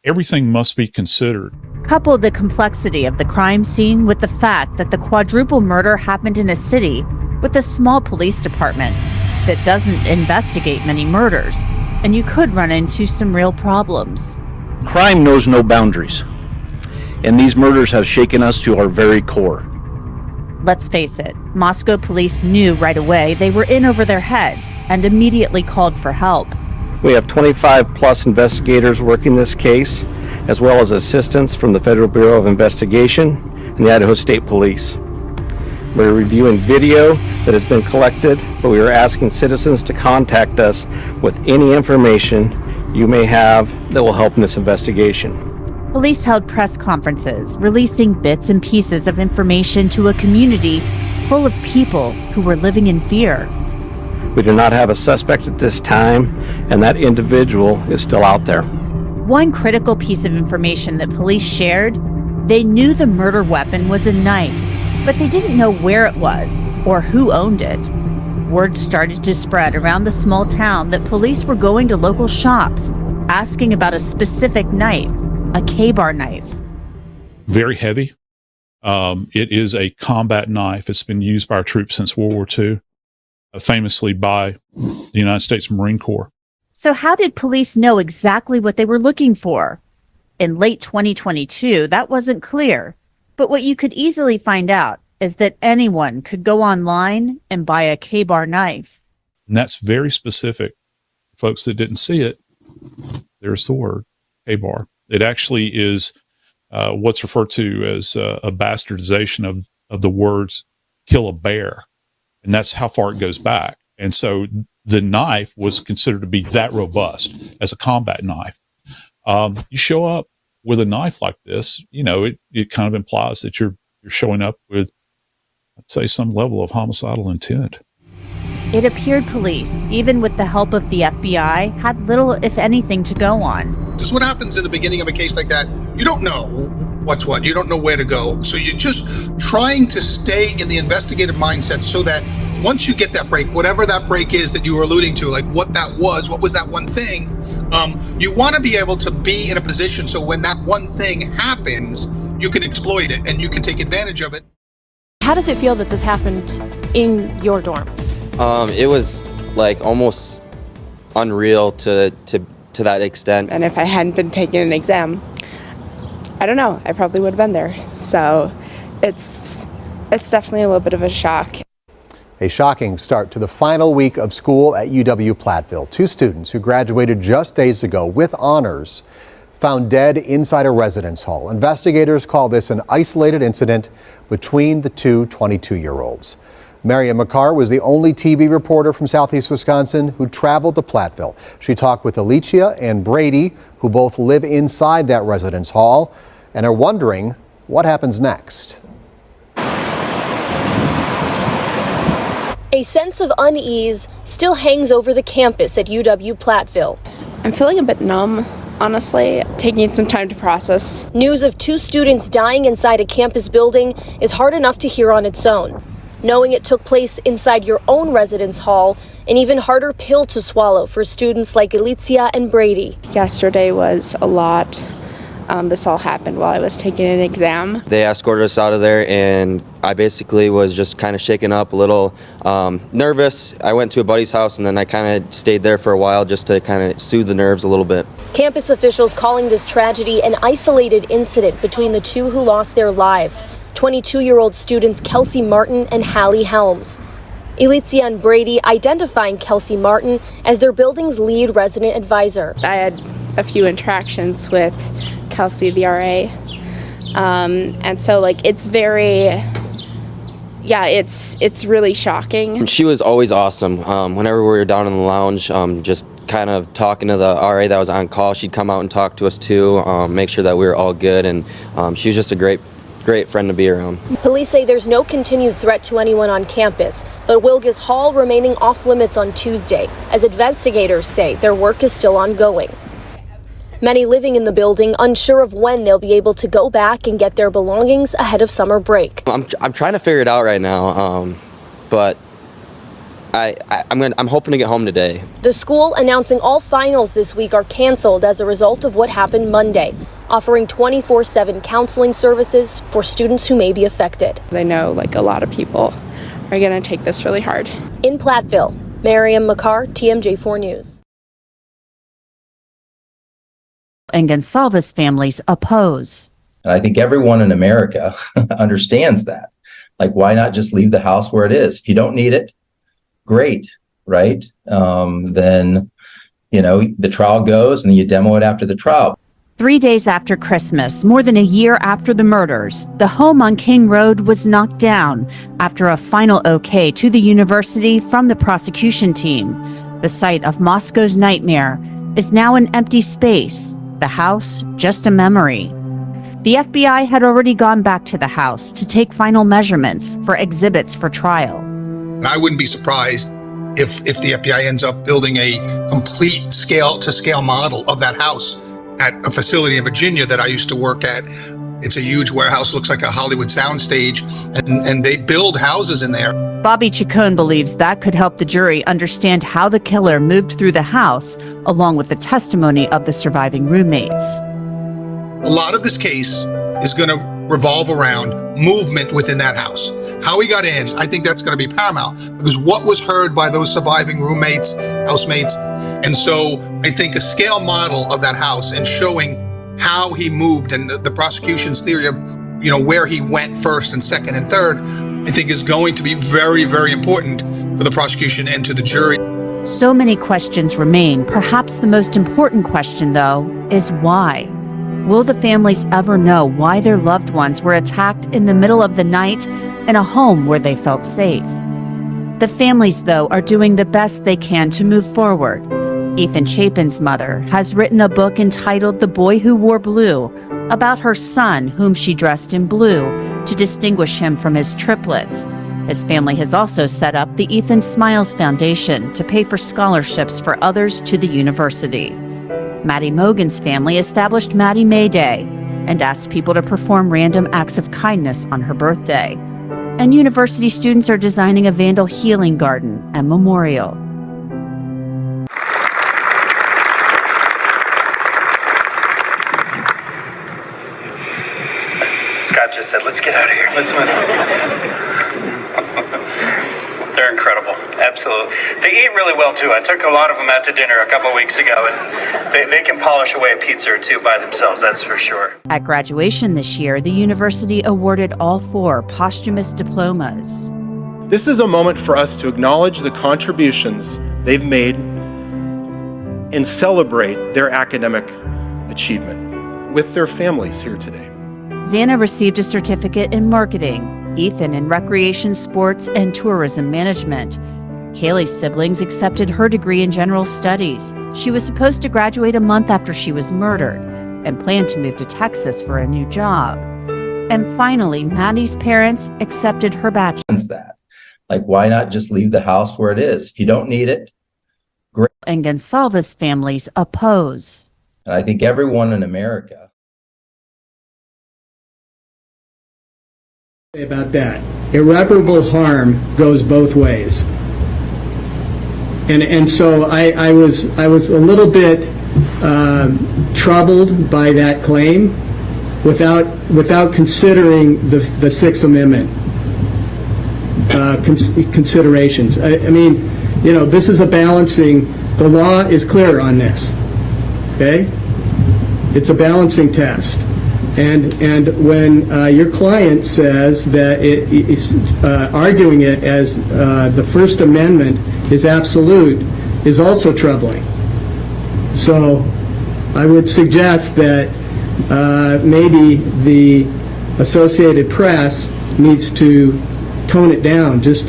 everything must be considered. Couple the complexity of the crime scene with the fact that the quadruple murder happened in a city with a small police department that doesn't investigate many murders, and you could run into some real problems. Crime knows no boundaries, and these murders have shaken us to our very core. Let's face it, Moscow police knew right away they were in over their heads and immediately called for help. We have 25 plus investigators working this case, as well as assistance from the Federal Bureau of Investigation and the Idaho State Police. We're reviewing video that has been collected, but we are asking citizens to contact us with any information you may have that will help in this investigation. Police held press conferences, releasing bits and pieces of information to a community full of people who were living in fear. We do not have a suspect at this time, and that individual is still out there. One critical piece of information that police shared, they knew the murder weapon was a knife, but they didn't know where it was or who owned it. Word started to spread around the small town that police were going to local shops, asking about a specific knife, a K-bar knife. Very heavy. It is a combat knife. It's been used by our troops since World War II, famously by the United States Marine Corps. So how did police know exactly what they were looking for? In late 2022, that wasn't clear. But what you could easily find out is that anyone could go online and buy a K-bar knife. And that's very specific. Folks that didn't see it, there's the word, K-bar. It actually is what's referred to as a bastardization of the words kill a bear. And that's how far it goes back. And so the knife was considered to be that robust as a combat knife. You show up with a knife like this, you know, it kind of implies that you're showing up with, I'd say, some level of homicidal intent. It appeared police, even with the help of the FBI, had little, if anything, to go on. This is what happens in the beginning of a case like that. You don't know what's what. You don't know where to go. So you're just trying to stay in the investigative mindset so that once you get that break, whatever that break is that you were alluding to, like what that was, what was that one thing, you want to be able to be in a position so when that one thing happens, you can exploit it and you can take advantage of it. How does it feel that this happened in your dorm? It was like almost unreal to that extent. And if I hadn't been taking an exam, I don't know, I probably would have been there. So it's definitely a little bit of a shock. A shocking start to the final week of school at UW-Platteville. Two students who graduated just days ago with honors found dead inside a residence hall. Investigators call this an isolated incident between the two 22-year-olds. Marian McCarr was the only TV reporter from Southeast Wisconsin who traveled to Platteville. She talked with Alicia and Brady, who both live inside that residence hall and are wondering what happens next. A sense of unease still hangs over the campus at UW-Platteville. I'm feeling a bit numb, honestly, taking some time to process. News of two students dying inside a campus building is hard enough to hear on its own. Knowing it took place inside your own residence hall, an even harder pill to swallow for students like Alicia and Brady. Yesterday was a lot. This all happened while I was taking an exam. They escorted us out of there, and I basically was just kind of shaken up, a little nervous. I went to a buddy's house, and then I kind of stayed there for a while just to kind of soothe the nerves a little bit. Campus officials calling this tragedy an isolated incident between the two who lost their lives, 22-year-old students Kelsey Martin and Hallie Helms. Alicia and Brady identifying Kelsey Martin as their building's lead resident advisor. I had a few interactions with Kelsey, the RA, and so it's very, it's really shocking. She was always awesome. Whenever we were down in the lounge, just kind of talking to the RA that was on call, she'd come out and talk to us too, make sure that we were all good, and she was just a great friend to be around. Police say there's no continued threat to anyone on campus, but Wilgus Hall remaining off limits on Tuesday, as investigators say their work is still ongoing. Many living in the building unsure of when they'll be able to go back and get their belongings ahead of summer break. I'm trying to figure it out right now, but I'm hoping to get home today. The school announcing all finals this week are canceled as a result of what happened Monday, offering 24/7 counseling services for students who may be affected. I know a lot of people are going to take this really hard. In Platteville, Mariam Makar, TMJ4 News. And Gonsalves families oppose. And I think everyone in America understands that. Why not just leave the house where it is? If you don't need it, great, right? Then, the trial goes and you demo it after the trial. 3 days after Christmas, more than a year after the murders, the home on King Road was knocked down after a final okay to the university from the prosecution team. The site of Moscow's nightmare is now an empty space, the house just a memory. The FBI had already gone back to the house to take final measurements for exhibits for trial. I wouldn't be surprised if the FBI ends up building a complete scale-to-scale model of that house at a facility in Virginia that I used to work at. It's a huge warehouse, looks like a Hollywood soundstage, and they build houses in there. Bobby Chacon believes that could help the jury understand how the killer moved through the house, along with the testimony of the surviving roommates. A lot of this case is going to revolve around movement within that house. How he got in, I think that's going to be paramount, because what was heard by those surviving roommates, housemates. And so I think a scale model of that house and showing how he moved and the prosecution's theory of, where he went first and second and third, I think is going to be very, very important for the prosecution and to the jury. So many questions remain. Perhaps the most important question, though, is why? Will the families ever know why their loved ones were attacked in the middle of the night in a home where they felt safe? The families, though, are doing the best they can to move forward. Ethan Chapin's mother has written a book entitled The Boy Who Wore Blue, about her son, whom she dressed in blue to distinguish him from his triplets. His family has also set up the Ethan Smiles Foundation to pay for scholarships for others to the university. Maddie Mogan's family established Maddie May Day and asked people to perform random acts of kindness on her birthday. And university students are designing a vandal healing garden and memorial. Scott just said, let's get out of here. Let's move. They're incredible. Absolutely. They eat really well, too. I took a lot of them out to dinner a couple weeks ago, and they can polish away a pizza or two by themselves, that's for sure. At graduation this year, the university awarded all 4 posthumous diplomas. This is a moment for us to acknowledge the contributions they've made and celebrate their academic achievement with their families here today. Xana received a certificate in marketing, Ethan in recreation, sports, and tourism management. Kaylee's siblings accepted her degree in general studies. She was supposed to graduate a month after she was murdered and planned to move to Texas for a new job. And finally, Maddie's parents accepted her bachelor's. Why not just leave the house where it is? If you don't need it, great. And Gonsalves families oppose. And I think everyone in America about that. Irreparable harm goes both ways. And so I was a little bit troubled by that claim without considering the Sixth Amendment considerations. I mean, this is a balancing, the law is clear on this, okay? It's a balancing test. And when your client says that it is arguing it as the First Amendment is absolute, is also troubling. So I would suggest that maybe the Associated Press needs to tone it down, just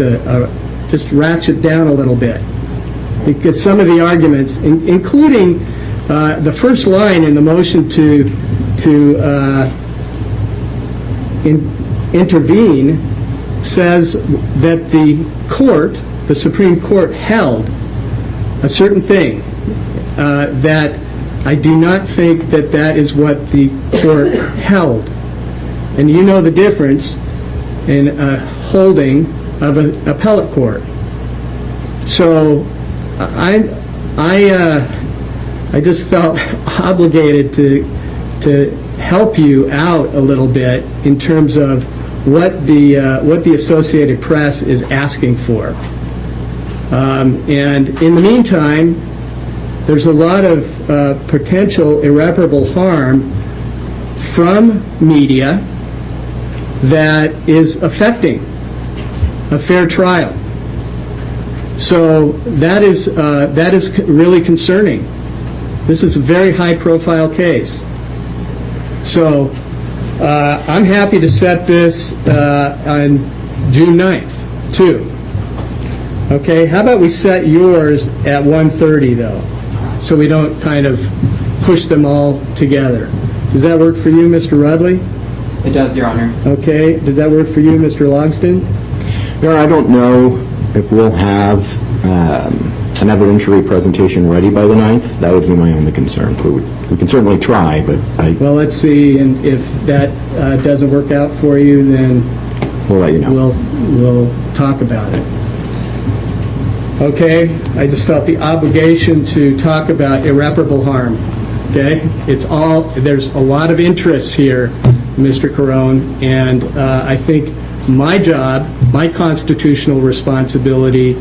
ratchet down a little bit, because some of the arguments, including the first line in the motion to intervene, says that the Supreme Court held a certain thing, that I do not think that is what the court held. And you know the difference in a holding of an appellate court. So I just felt obligated to help you out a little bit in terms of what the Associated Press is asking for. And in the meantime, there's a lot of potential irreparable harm from media that is affecting a fair trial. So that is really concerning. This is a very high-profile case. So I'm happy to set this on June 9th, too. Okay, how about we set yours at 1:30 though, so we don't kind of push them all together. Does that work for you, Mr. Rudley? It does, Your Honor. Okay, does that work for you, Mr. Logston? Your Honor, I don't know if we'll have an evidentiary presentation ready by the 9th. That would be my only concern. We can certainly try, but Well, let's see, and if that doesn't work out for you, then we'll let you know. We'll talk about it. Okay, I just felt the obligation to talk about irreparable harm. Okay, there's a lot of interest here, Mr. Carone, and I think my job, my constitutional responsibility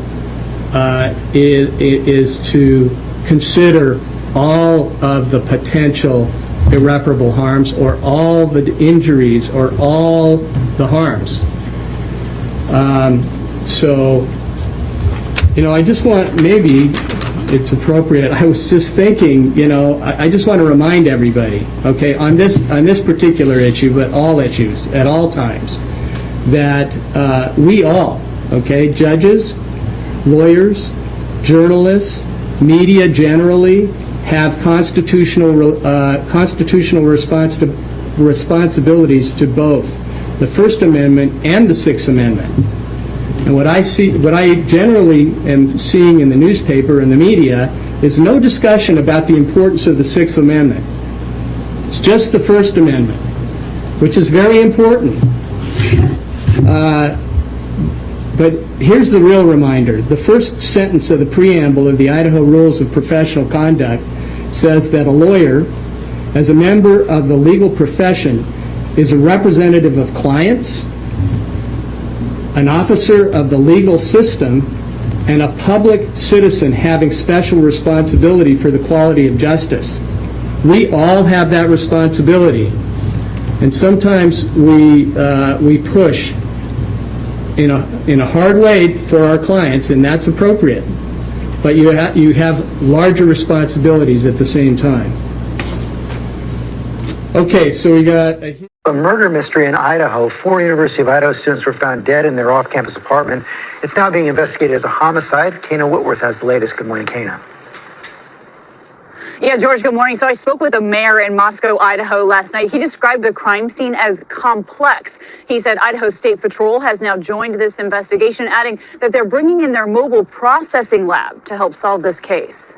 is to consider all of the potential irreparable harms, or all the injuries, or all the harms. So, I just want, maybe it's appropriate, I was just thinking, I just want to remind everybody, okay, on this particular issue, but all issues, at all times, that we all, okay, judges, lawyers, journalists, media generally, have constitutional responsibilities to both the First Amendment and the Sixth Amendment. And what I generally am seeing in the newspaper and the media is no discussion about the importance of the Sixth Amendment. It's just the First Amendment, which is very important. But here's the real reminder. The first sentence of the preamble of the Idaho Rules of Professional Conduct says that a lawyer, as a member of the legal profession, is a representative of clients, an officer of the legal system, and a public citizen having special responsibility for the quality of justice. We all have that responsibility, and sometimes we push in a hard way for our clients, and that's appropriate. But you have larger responsibilities at the same time. Okay, so we got a murder mystery in Idaho. 4 University of Idaho students were found dead in their off-campus apartment. It's now being investigated as a homicide. Kana Whitworth has the latest. Good morning, Kana. Yeah, George, good morning. So I spoke with a mayor in Moscow, Idaho last night. He described the crime scene as complex. He said Idaho State Patrol has now joined this investigation, adding that they're bringing in their mobile processing lab to help solve this case.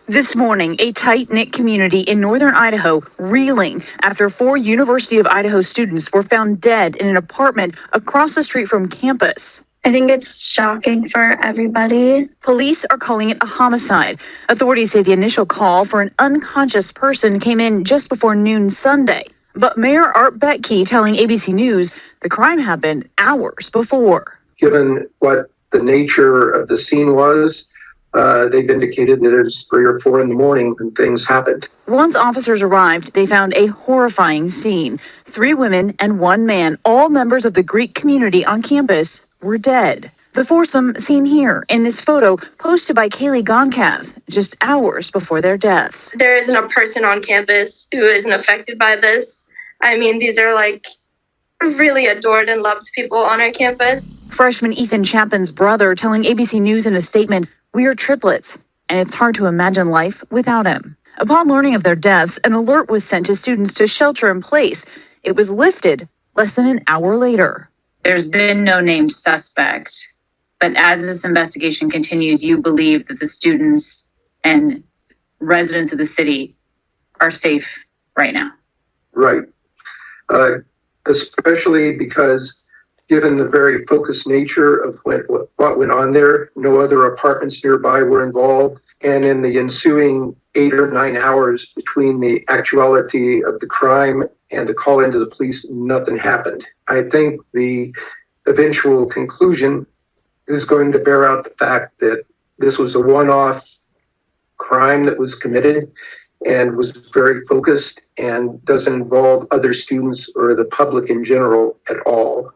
This morning, a tight-knit community in northern Idaho reeling after 4 University of Idaho students were found dead in an apartment across the street from campus. I think it's shocking for everybody. Police are calling it a homicide. Authorities say the initial call for an unconscious person came in just before noon Sunday. But Mayor Art Betke telling ABC News the crime happened hours before. Given what the nature of the scene was, they've indicated that it was 3 or 4 in the morning when things happened. Once officers arrived, they found a horrifying scene. 3 women and 1 man, all members of the Greek community on campus, were dead. The foursome seen here in this photo posted by Kaylee Goncalves just hours before their deaths. There isn't a person on campus who isn't affected by this. I mean, these are like really adored and loved people on our campus. Freshman Ethan Chapin's brother telling ABC News in a statement, "We are triplets, and it's hard to imagine life without him." Upon learning of their deaths, an alert was sent to students to shelter in place. It was lifted less than an hour later. There's been no named suspect, but as this investigation continues, you believe that the students and residents of the city are safe right now. Right. Especially because Given the very focused nature of what went on there, no other apartments nearby were involved. And in the ensuing 8 or 9 hours between the actuality of the crime and the call into the police, nothing happened. I think the eventual conclusion is going to bear out the fact that this was a one-off crime that was committed and was very focused and doesn't involve other students or the public in general at all.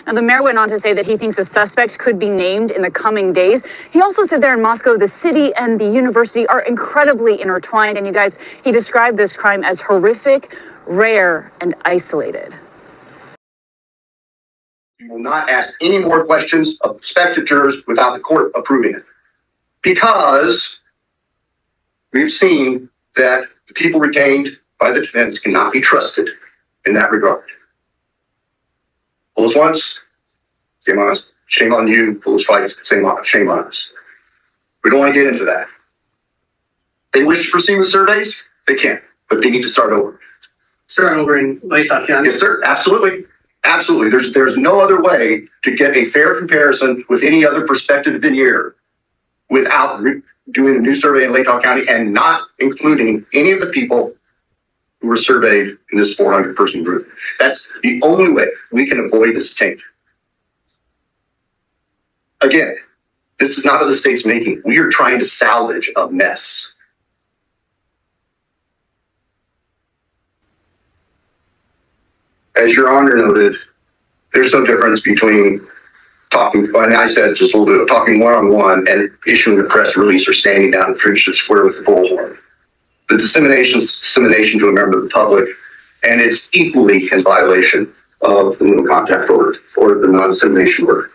Now, the mayor went on to say that he thinks a suspect could be named in the coming days. He also said there in Moscow, the city and the university are incredibly intertwined. And you guys, he described this crime as horrific, rare, and isolated. We will not ask any more questions of prospective jurors without the court approving it. Because we've seen that the people retained by the defense cannot be trusted in that regard. Fools once, shame on us. Shame on you. Fools twice, shame on us. We don't want to get into that. They wish to proceed with surveys, they can, but they need to start over. Start over in Latah County? Yes, sir. Absolutely. Absolutely. There's no other way to get a fair comparison with any other prospective veneer without doing a new survey in Latah County and not including any of the people who were surveyed in this 400-person group. That's the only way we can avoid this taint. Again, this is not of the state's making. We are trying to salvage a mess. As Your Honor noted, there's no difference between talking, and I said just a little bit, talking one-on-one and issuing a press release or standing down in Friendship Square with the bullhorn. The dissemination is dissemination to a member of the public, and it's equally in violation of the no contact order or the non-dissemination order.